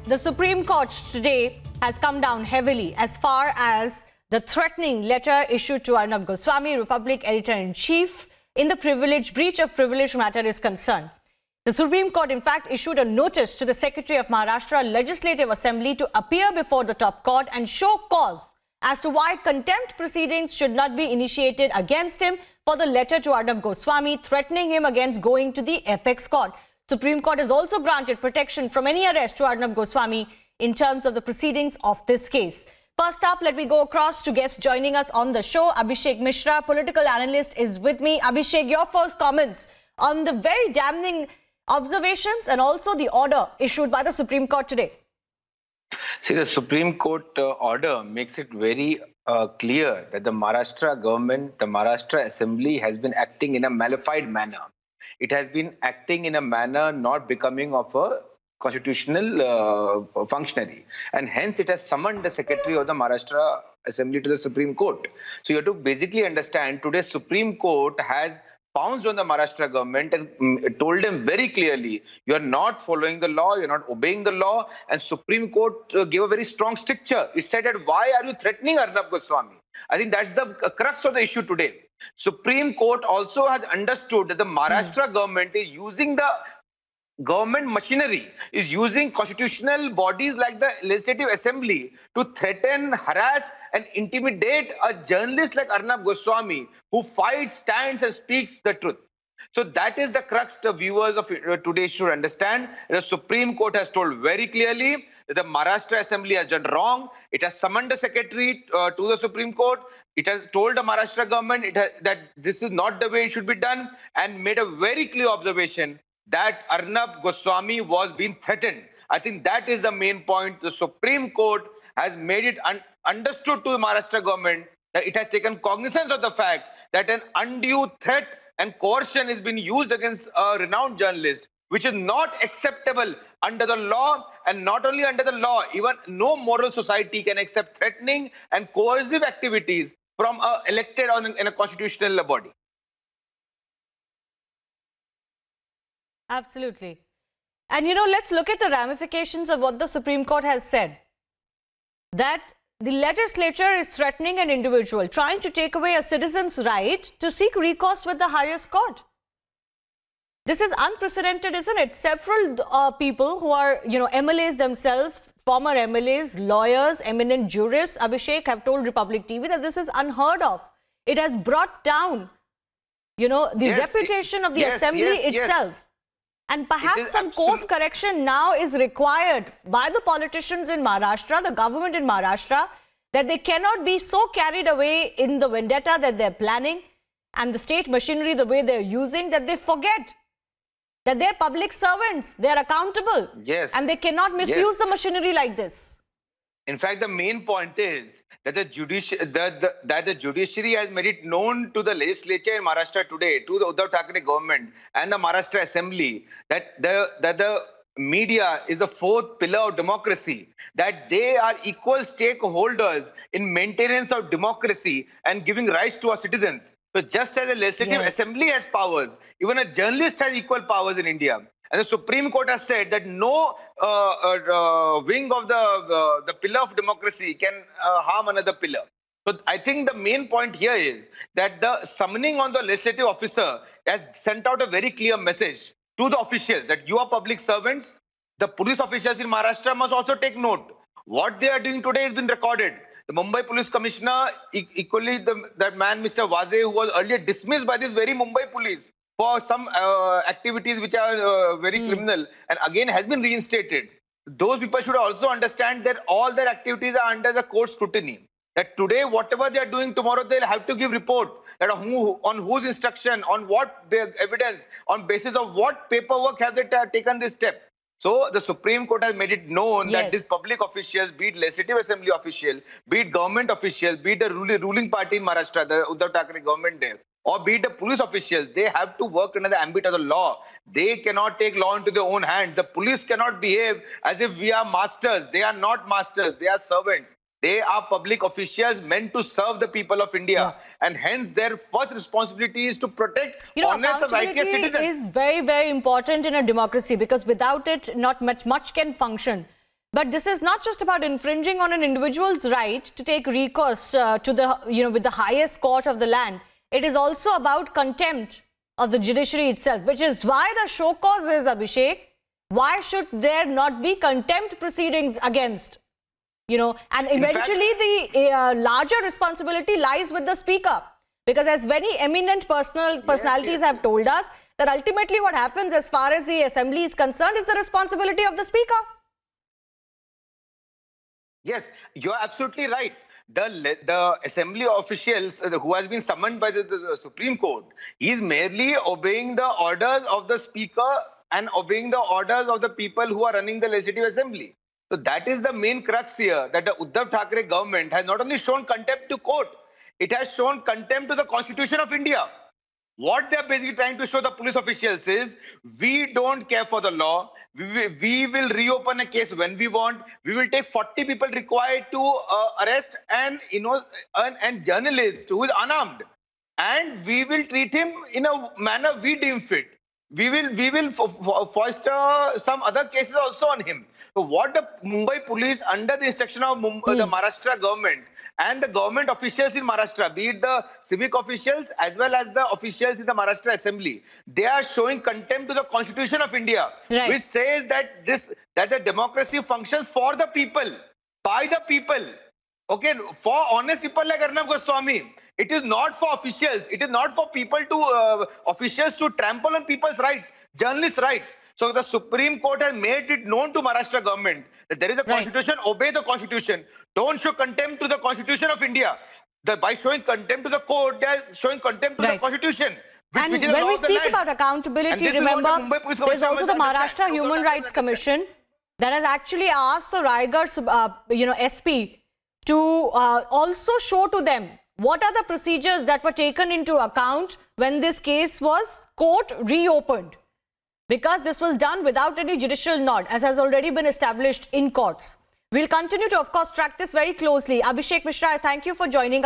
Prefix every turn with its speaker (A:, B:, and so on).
A: The Supreme Court today has come down heavily as far as the threatening letter issued to Arnab Goswami, Republic Editor-in-Chief, in the breach of privilege matter is concerned. The Supreme Court, in fact, issued a notice to the Secretary of Maharashtra Legislative Assembly to appear before the top court and show cause as to why contempt proceedings should not be initiated against him for the letter to Arnab Goswami threatening him against going to the apex court. Supreme Court has also granted protection from any arrest to Arnab Goswami in terms of the proceedings of this case. First up, let me go across to guests joining us on the show. Abhishek Mishra, political analyst, is with me. Abhishek, your first comments on the very damning observations and also the order issued by the Supreme Court today.
B: See, the Supreme Court order makes it very clear that the Maharashtra government, the Maharashtra Assembly has been acting in a malified manner. It has been acting in a manner not becoming of a constitutional functionary, and hence it has summoned the Secretary of the Maharashtra Assembly to the Supreme Court. So you have to basically understand today's Supreme Court has pounced on the Maharashtra government and told them very clearly, you are not following the law, you're not obeying the law, and Supreme Court gave a very strong stricture. It said that why are you threatening Arnab Goswami? I think that's the crux of the issue today. Supreme Court also has understood that the Maharashtra government is using the government machinery, is using constitutional bodies like the Legislative Assembly to threaten, harass and intimidate a journalist like Arnab Goswami who fights, stands and speaks the truth. So that is the crux the viewers of today should understand. The Supreme Court has told very clearly that the Maharashtra Assembly has done wrong. It has summoned the Secretary to the Supreme Court. It has told the Maharashtra government that this is not the way it should be done, and made a very clear observation that Arnab Goswami was being threatened. I think that is the main point. The Supreme Court has made it understood to the Maharashtra government that it has taken cognizance of the fact that an undue threat and coercion is being used against a renowned journalist, which is not acceptable under the law. And not only under the law, even no moral society can accept threatening and coercive activities from a elected in a constitutional body.
A: Absolutely. And let's look at the ramifications of what the Supreme Court has said. That the legislature is threatening an individual, trying to take away a citizen's right to seek recourse with the highest court. This is unprecedented, isn't it? Several people who are, MLAs themselves, former MLAs, lawyers, eminent jurists, Abhishek, have told Republic TV that this is unheard of. It has brought down, the reputation of the assembly itself. And perhaps some course correction now is required by the politicians in Maharashtra, the government in Maharashtra, that they cannot be so carried away in the vendetta that they're planning and the state machinery the way they're using, that they forget that they're public servants, they're accountable, and they cannot misuse the machinery like this.
B: In fact, the main point is that the judiciary has made it known to the legislature in Maharashtra today, to the Uddhav Thackeray government and the Maharashtra Assembly, that the media is the fourth pillar of democracy, that they are equal stakeholders in maintenance of democracy and giving rights to our citizens. So just as a legislative assembly has powers, even a journalist has equal powers in India. And the Supreme Court has said that no wing of the pillar of democracy can harm another pillar. So I think the main point here is that the summoning on the legislative officer has sent out a very clear message to the officials that you are public servants. The police officials in Maharashtra must also take note. What they are doing today has been recorded. The Mumbai Police Commissioner, equally that man, Mr. Waze, who was earlier dismissed by this very Mumbai Police for some activities which are very criminal, and again has been reinstated. Those people should also understand that all their activities are under the court scrutiny. That today, whatever they are doing, tomorrow they'll have to give report. That on whose instruction, on what their evidence, on basis of what paperwork have they taken this step. So the Supreme Court has made it known that these public officials, be it Legislative Assembly official, be it government officials, be it the ruling party in Maharashtra, the Uddhav Thackeray government there, or be it the police officials, they have to work under the ambit of the law. They cannot take law into their own hands. The police cannot behave as if we are masters. They are not masters. They are servants. They are public officials meant to serve the people of India. And hence their first responsibility is to protect honest and righteous citizens.
A: Accountability is very, very important in a democracy, because without it, not much can function. But this is not just about infringing on an individual's right to take recourse to the, with the highest court of the land. It is also about contempt of the judiciary itself, which is why the show cause is, Abhishek. Why should there not be contempt proceedings against, and eventually the larger responsibility lies with the speaker. Because as very eminent personalities have told us, that ultimately what happens as far as the assembly is concerned is the responsibility of the speaker.
B: Yes, you're absolutely right. The assembly officials who has been summoned by the Supreme Court, he is merely obeying the orders of the speaker and obeying the orders of the people who are running the legislative assembly. So that is the main crux here, that the Uddhav Thackeray government has not only shown contempt to court, it has shown contempt to the Constitution of India. What they're basically trying to show the police officials is, we don't care for the law. We will reopen a case when we want. We will take 40 people required to arrest and journalist who is unarmed, and we will treat him in a manner we deem fit. We will foster some other cases also on him. So what the Mumbai police, under the instruction of the Maharashtra government and the government officials in Maharashtra, be it the civic officials as well as the officials in the Maharashtra Assembly, they are showing contempt to the Constitution of India, which says that the democracy functions for the people, by the people. Okay, for honest people like Arnab Goswami. It is not for officials. It is not for people to officials to trample on people's right, journalists' right. So the Supreme Court has made it known to Maharashtra government that there is a constitution, obey the constitution. Don't show contempt to the Constitution of India. By showing contempt to the court, they are showing contempt to the constitution.
A: And when we speak about accountability, remember, there's also the Maharashtra Human Rights Commission that has actually asked the Raigad, SP to also show to them what are the procedures that were taken into account when this case was court reopened. Because this was done without any judicial nod, as has already been established in courts. We'll continue to, of course, track this very closely. Abhishek Mishra, thank you for joining us.